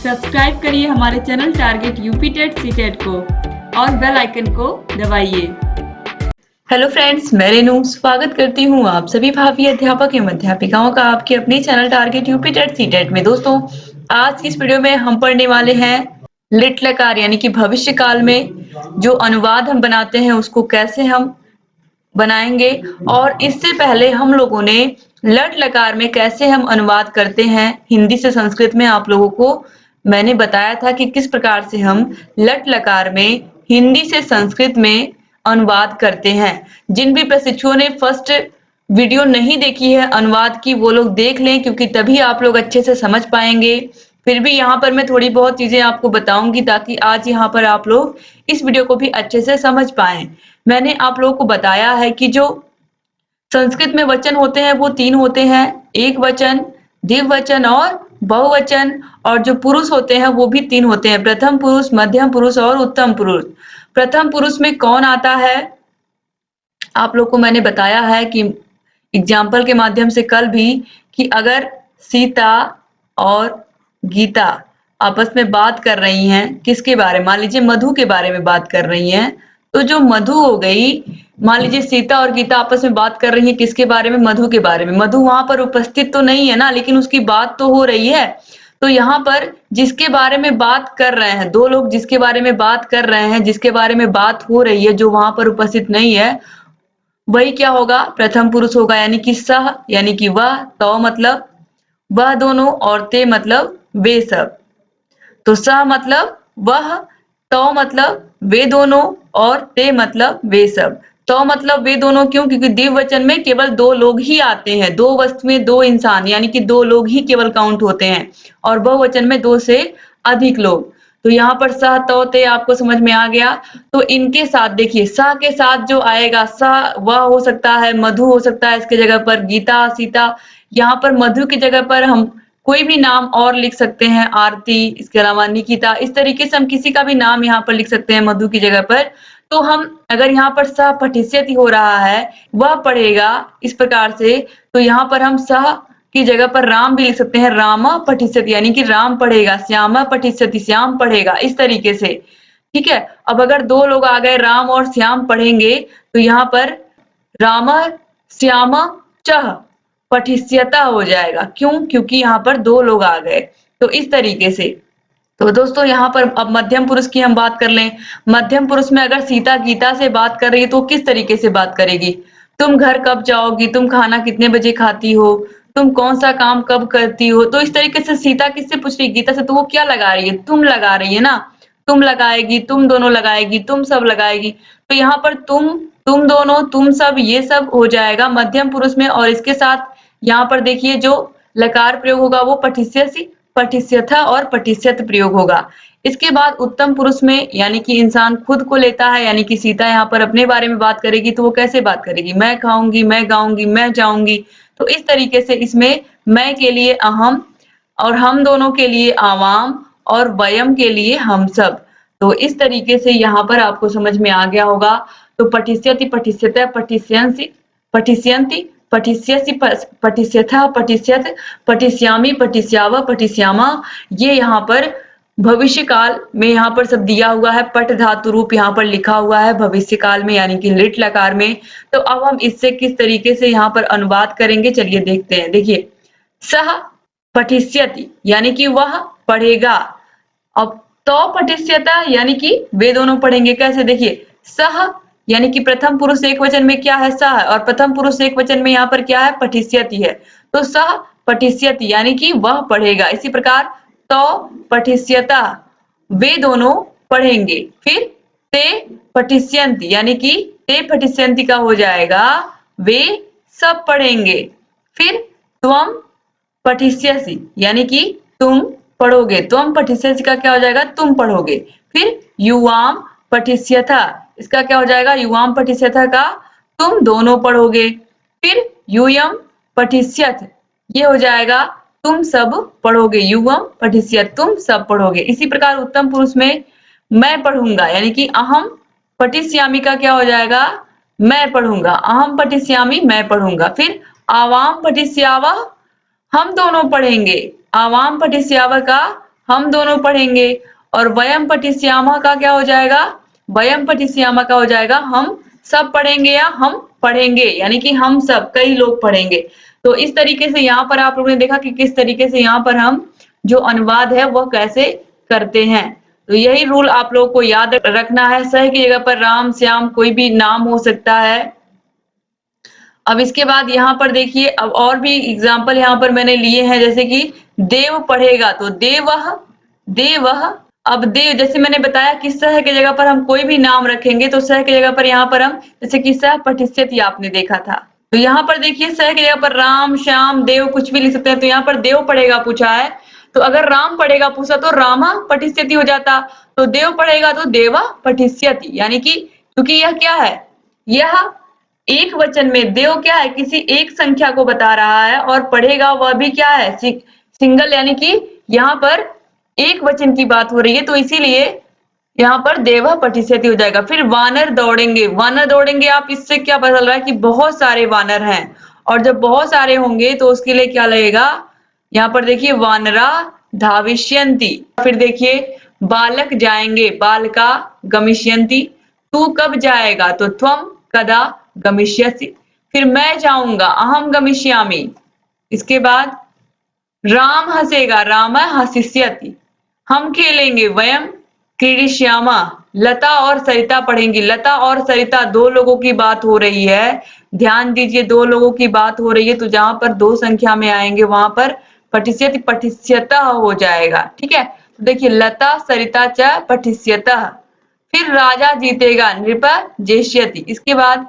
Subscribe करिए हमारे channel target UP TET CTET को और बेल आइकन को दबाइए। हेलो फ्रेंड्स, मैं रेनू स्वागत करती हूँ आप सभी भावी अध्यापक एवं अध्यापिकाओं का आपके अपने channel target UP TET CTET में। दोस्तों, आज की इस वीडियो में हम पढ़ने वाले हैं लिट लकार यानी कि भविष्य काल में जो अनुवाद हम बनाते हैं उसको कैसे हम बनाएंगे, और इससे पहले हम लोगों ने लट लकार में कैसे हम अनुवाद करते हैं हिंदी से संस्कृत में। आप लोगों को मैंने बताया था कि किस प्रकार से हम लट लकार में हिंदी से संस्कृत में अनुवाद करते हैं। जिन भी प्रशिक्षुओं ने फर्स्ट वीडियो नहीं देखी है अनुवाद की, वो लोग देख लें, क्योंकि तभी आप लोग अच्छे से समझ पाएंगे। फिर भी यहाँ पर मैं थोड़ी बहुत चीजें आपको बताऊंगी ताकि आज यहाँ पर आप लोग इस वीडियो को भी अच्छे से समझ पाएं। मैंने आप लोगों को बताया है कि जो संस्कृत में वचन होते हैं वो 3 होते हैं, एक वचन, द्विवचन और बहुवचन। और जो पुरुष होते हैं वो भी 3 होते हैं, प्रथम पुरुष, मध्यम पुरुष और उत्तम पुरुष। प्रथम पुरुष में कौन आता है आप लोग को मैंने बताया है कि एग्जाम्पल के माध्यम से कल भी, कि अगर सीता और गीता आपस में बात कर रही हैं, किसके बारे में, मान लीजिए मधु के बारे में बात कर रही हैं, तो जो मधु हो गई, मान लीजिए सीता और गीता आपस में बात कर रही है किसके बारे में, मधु के बारे में। मधु वहां पर उपस्थित तो नहीं है ना, लेकिन उसकी बात तो हो रही है। तो यहाँ पर जिसके बारे में बात कर रहे हैं, 2 लोग जिसके बारे में बात कर रहे हैं, जिसके बारे में बात हो रही है, जो वहां पर उपस्थित नहीं है, वही क्या होगा, प्रथम पुरुष होगा। यानी कि सह यानी कि वह, तो मतलब वह दोनों, और ते मतलब वे सब। तो सह मतलब वह, तो मतलब वे दोनों, और ते मतलब वे सब। तो मतलब वे दोनों क्यों, क्योंकि द्विवचन में केवल 2 लोग ही आते हैं, 2 वस्तु में 2 इंसान, यानी कि 2 लोग ही केवल काउंट होते हैं, और बहुवचन में 2 से अधिक लोग। तो यहाँ पर सह, तो, ते आपको समझ में आ गया। तो इनके साथ देखिए, सह के साथ जो आएगा, सह वह हो सकता है, मधु हो सकता है इसके जगह पर, गीता, सीता। यहाँ पर मधु की जगह पर हम कोई भी नाम और लिख सकते हैं, आरती, इसके अलावा निकिता, इस तरीके से हम किसी का भी नाम यहाँ पर लिख सकते हैं मधु की जगह पर। तो हम अगर यहाँ पर सह पठिष्यति हो रहा है, वह पढ़ेगा इस प्रकार से, तो यहाँ पर हम सह की जगह पर राम भी लिख सकते हैं, राम पठिष्यति, यानी कि राम पढ़ेगा, श्याम पठिष्यति, श्याम पढ़ेगा, इस तरीके से। ठीक है। अब अगर 2 लोग आ गए, राम और श्याम पढ़ेंगे, तो यहाँ पर राम श्याम चह पठिष्यता हो जाएगा। क्यों, क्योंकि यहाँ पर 2 लोग आ गए। तो इस तरीके से। तो दोस्तों, यहाँ पर अब मध्यम पुरुष की हम बात कर लें। मध्यम पुरुष में अगर सीता गीता से बात कर रही है तो किस तरीके से बात करेगी, तुम घर कब जाओगी, तुम खाना कितने बजे खाती हो, तुम कौन सा काम कब करती हो। तो इस तरीके से सीता किससे पूछ रही है, गीता से, तो वो क्या लगा रही है, तुम लगा रही है ना, तुम लगाएगी, तुम दोनों लगाएगी, तुम सब लगाएगी। तो यहाँ पर तुम दोनों, तुम सब, ये सब हो जाएगा मध्यम पुरुष में। और इसके साथ यहाँ पर देखिए जो लकार प्रयोग होगा वो पठिष्यसि, पठिष्यथा और पठिष्यत प्रयोग होगा। इसके बाद उत्तम पुरुष में, यानी कि इंसान खुद को लेता है, यानी कि सीता यहाँ पर अपने बारे में बात करेगी, तो वो कैसे बात करेगी, मैं खाऊंगी, मैं गाऊंगी, मैं जाऊंगी। तो इस तरीके से इसमें मैं के लिए अहम, और हम दोनों के लिए आवाम, और वयम के लिए हम सब। तो इस तरीके से यहाँ पर आपको समझ में आ गया होगा। तो पठिष्यति, पठिष्यता, पठिष्यंसि, पठिष्यन्ति, पठिष्यसि, पठिष्यथा, पठिष्यत, पठिष्यामि, पठिष्याव, पठिष्यामा। ये यहाँ पर भविष्य काल में यहाँ पर सब दिया हुआ है, पट धातु रूप यहाँ पर लिखा हुआ है भविष्य काल में, यानी कि लिट लकार में। तो अब हम इससे किस तरीके से यहाँ पर अनुवाद करेंगे, चलिए देखते हैं। देखिए, सह पठिष्यति यानी कि वह पढ़ेगा। अब तो पठिष्यता यानी कि वे दोनों पढ़ेंगे। कैसे, देखिए, सह यानी कि प्रथम पुरुष एक वचन में क्या है, सह, और प्रथम पुरुष एक वचन में यहाँ पर क्या है, पठिष्यति है। तो सह पठिष्यति यानी कि वह पढ़ेगा। इसी प्रकार तो पठिष्यता, वे दोनों पढ़ेंगे। फिर ते पठिष्यन्ति यानी कि ते पठिष्यन्ति का हो जाएगा, वे सब पढ़ेंगे। फिर त्वम पठिष्यसि यानी कि तुम पढ़ोगे, त्वम पठिष्यसि का क्या हो जाएगा, तुम पढ़ोगे। फिर युवाम पठिष्यथा, इसका क्या हो जाएगा, युवाम पठिष्यथा का तुम दोनों पढ़ोगे। फिर यूयम पठिष्यथ, ये हो जाएगा तुम सब पढ़ोगे, युवम पठिष्यथ, तुम सब पढ़ोगे। इसी प्रकार उत्तम पुरुष में मैं पढ़ूंगा, यानी कि अहम पठिष्यामि का क्या हो जाएगा, मैं पढ़ूंगा, अहम पठिष्यामि, मैं पढ़ूंगा। फिर आवाम पठिष्यावः, हम दोनों पढ़ेंगे, आवाम पठिष्यावः का हम दोनों पढ़ेंगे। और वयम पठिष्यामः का क्या हो जाएगा? वयम पठिष्यामः का हो जाएगा हम सब पढ़ेंगे या हम पढ़ेंगे, यानी कि हम सब, कई लोग पढ़ेंगे। तो इस तरीके से यहाँ पर आप लोगों ने देखा कि किस तरीके से यहाँ पर हम जो अनुवाद है वह कैसे करते हैं। तो यही रूल आप लोगों को याद रखना है। सह की जगह पर राम, श्याम कोई भी नाम हो सकता है। अब इसके बाद यहाँ पर देखिए, अब और भी एग्जाम्पल यहाँ पर मैंने लिए हैं, जैसे कि देव पढ़ेगा तो देवः, देवः। अब देव, जैसे मैंने बताया कि सह की जगह पर हम कोई भी नाम रखेंगे तो सह की जगह पर यहाँ पर हम, जैसे कि सह पठिष्यति आपने देखा था, तो यहाँ पर देखिए सह की जगह पर राम, श्याम, देव कुछ भी लिख सकते हैं। तो यहाँ पर देव पढ़ेगा पूछा है, तो अगर राम पढ़ेगा पूछा तो रामा पठिष्यति हो जाता, तो देव पढ़ेगा तो देवा पठिष्यति, यानी कि क्योंकि यह क्या है, यह एक वचन में, देव क्या है, किसी एक संख्या को बता रहा है, और पढ़ेगा वह भी क्या है, सिंगल, यानी कि यहाँ पर एक वचन की बात हो रही है, तो इसीलिए यहाँ पर देव पठिष्यति हो जाएगा। फिर वानर दौड़ेंगे, वानर दौड़ेंगे, आप इससे क्या पता चल रहा है कि बहुत सारे वानर हैं, और जब बहुत सारे होंगे तो उसके लिए क्या लगेगा, यहाँ पर देखिए वानरा धाविष्यन्ति। फिर देखिए बालक जाएंगे, बालका गमिष्यन्ति। तू कब जाएगा तो त्वम कदा गमिष्यसि। फिर मैं जाऊंगा, अहम गमिष्यामि। इसके बाद राम हंसेगा, राम हसिष्यति। हम खेलेंगे, वयम क्रीडिष्यामः। लता और सरिता पढ़ेंगी, लता और सरिता दो लोगों की बात हो रही है, ध्यान दीजिए, दो लोगों की बात हो रही है, तो जहां पर दो संख्या में आएंगे वहां पर पठिष्यति पठिष्यतः हो जाएगा। ठीक है, तो देखिए लता सरिता च पठिष्यतः। फिर राजा जीतेगा, नृप जेष्यति। इसके बाद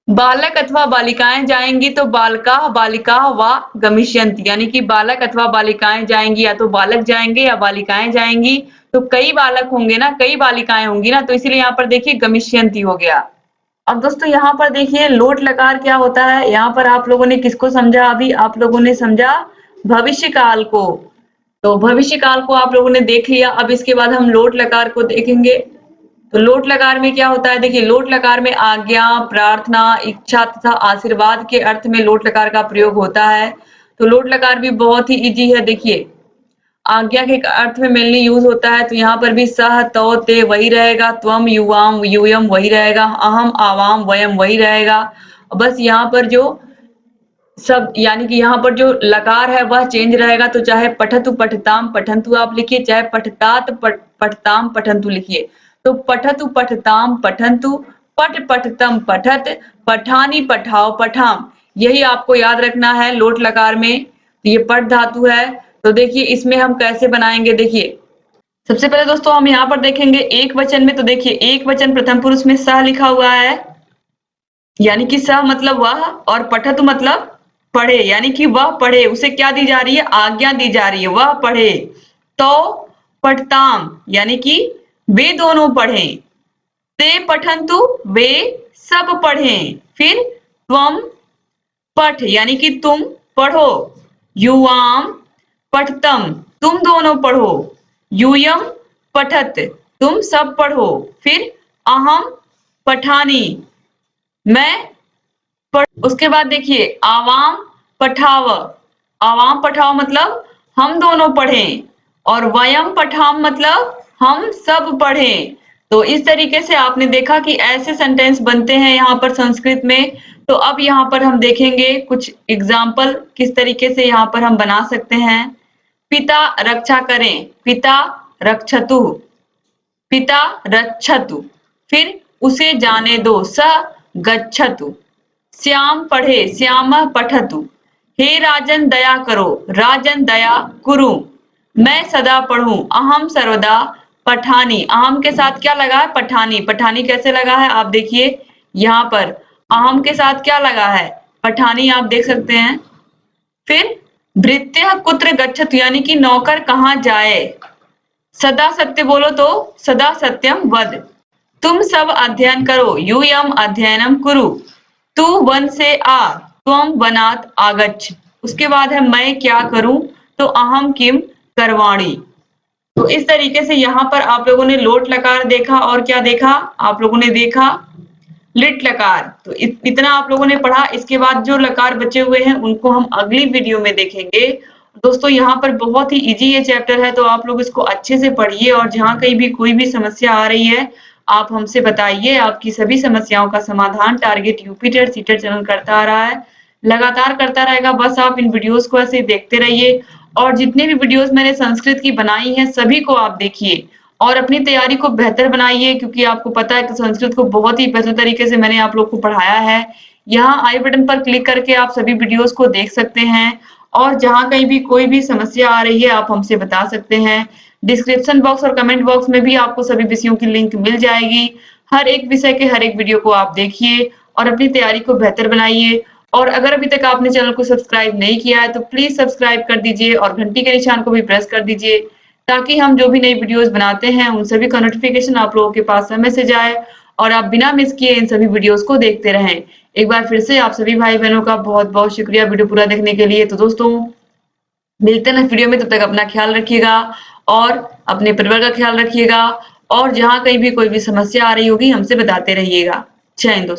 बालक अथवा बालिकाएं जाएंगी तो बालका बालिका वा गमिष्यन्ति, यानी कि बालक अथवा बालिकाएं जाएंगी, या तो बालक जाएंगे या बालिकाएं जाएंगी, तो कई बालक होंगे ना, कई बालिकाएं होंगी ना, तो इसीलिए यहाँ पर देखिए गमिष्यन्ति हो गया। अब दोस्तों यहाँ पर देखिए लोट लकार क्या होता है। यहाँ पर आप लोगों ने किसको समझा, अभी आप लोगों ने समझा भविष्य काल को, तो भविष्य काल को आप लोगों ने देख लिया। अब इसके बाद हम लोट लकार को देखेंगे। तो लोट लकार में क्या होता है, देखिए लोट लकार में आज्ञा, प्रार्थना, इच्छा तथा आशीर्वाद के अर्थ में लोट लकार का प्रयोग होता है। तो लोट लकार भी बहुत ही इजी है। देखिए आज्ञा के अर्थ में मेनली यूज होता है, तो यहाँ पर भी सह, तौ, ते वही रहेगा, त्वम, युवाम, यूयम वही रहेगा, अहम, आवाम, वयम वही रहेगा। बस यहाँ पर जो सब, यानी कि यहाँ पर जो लकार है वह चेंज रहेगा, तो चाहे पठतु पठताम पठंतु आप लिखिए, चाहे पठतात पठताम पठंतु लिखिए। तो पठतु पठताम पठंतु, पठ पठतम पठत, पठानी पठाओ पठाम, यही आपको याद रखना है लोट लकार में। ये पठ धातु है, तो देखिए इसमें हम कैसे बनाएंगे। देखिए सबसे पहले दोस्तों हम यहाँ पर देखेंगे एक वचन में, तो देखिए एक वचन प्रथम पुरुष में सह लिखा हुआ है, यानी कि सह मतलब वह, और पठतु मतलब पढ़े, यानी कि वह पढ़े, उसे क्या दी जा रही है, आज्ञा दी जा रही है, वह पढ़े। तो पठताम, यानी कि वे दोनों पढ़ें। ते पठंतु, वे सब पढ़ें। फिर त्वम पठ, यानी कि तुम पढ़ो। युवाम पठतम, तुम दोनों पढ़ो। यूयम पठत, तुम सब पढ़ो। फिर अहम पठानी, मैं पढ़। उसके बाद देखिए आवाम पठाव, आवाम पठाव मतलब हम दोनों पढ़ें, और वयम पठाम मतलब हम सब पढ़ें। तो इस तरीके से आपने देखा कि ऐसे सेंटेंस बनते हैं यहाँ पर संस्कृत में। तो अब यहाँ पर हम देखेंगे कुछ एग्जाम्पल किस तरीके से यहाँ पर हम बना सकते हैं। पिता रक्षा करें, पिता रक्षतु, पिता रक्षतु। फिर उसे जाने दो, स गच्छतु। श्याम पढ़े, श्यामः पठतु। हे राजन दया करो, राजन दया कुरु। मैं सदा पढ़ूं, अहम सर्वदा पठानी। अहम के साथ क्या लगा है, पठानी। पठानी कैसे लगा है आप देखिए, यहाँ पर अहम के साथ क्या लगा है, पठानी, आप देख सकते हैं। फिर भृत्य कुत्र गच्छतु, यानी कि नौकर कहाँ जाए। सदा सत्य बोलो तो सदा सत्यम वद। तुम सब अध्ययन करो, यूयम अध्ययनम कुरु। तू वन से आ, त्वम वनात् आगच्छ। उसके बाद है मैं क्या करूं, तो अहम किम करवाणी। तो इस तरीके से यहाँ पर आप लोगों ने लोट लकार देखा, और क्या देखा आप लोगों ने, देखा लिट लकार। तो इतना आप लोगों ने पढ़ा। इसके बाद जो लकार बचे हुए हैं उनको हम अगली वीडियो में देखेंगे, दोस्तों यहाँ पर बहुत ही इजी ये चैप्टर है, तो आप लोग इसको अच्छे से पढ़िए और जहाँ कहीं भी कोई भी समस्या आ रही है, आप हमसे बताइए। आपकी सभी समस्याओं का समाधान target UP TET CTET channel करता आ रहा है, लगातार करता रहेगा। बस आप इन वीडियोस को ऐसे ही देखते रहिए और जितने भी वीडियोस मैंने संस्कृत की बनाई हैं सभी को आप देखिए और अपनी तैयारी को बेहतर बनाइए, क्योंकि आपको पता है कि संस्कृत को बहुत ही बेहतर तरीके से मैंने आप लोग को पढ़ाया है। यहाँ आई बटन पर क्लिक करके आप सभी वीडियोस को देख सकते हैं और जहाँ कहीं भी कोई भी समस्या आ रही है आप हमसे बता सकते हैं। डिस्क्रिप्शन बॉक्स और कमेंट बॉक्स में भी आपको सभी विषयों की लिंक मिल जाएगी। हर एक विषय के हर एक वीडियो को आप देखिए और अपनी तैयारी को बेहतर बनाइए। और अगर अभी तक आपने चैनल को सब्सक्राइब नहीं किया है तो प्लीज सब्सक्राइब कर दीजिए और घंटी के निशान को भी प्रेस कर दीजिए, ताकि हम जो भी नई वीडियोस बनाते हैं उन सभी का नोटिफिकेशन आप लोगों के पास समय से जाए और आप बिना मिस किए इन सभी वीडियोस को देखते रहें। एक बार फिर से आप सभी भाई बहनों का बहुत बहुत शुक्रिया वीडियो पूरा देखने के लिए। तो दोस्तों मिलते हैं नेक्स्ट वीडियो में, तब तक अपना ख्याल रखिएगा और अपने परिवार का ख्याल रखिएगा और जहाँ कहीं भी कोई भी समस्या आ रही होगी हमसे बताते रहिएगा। जय हिंद दोस्तों।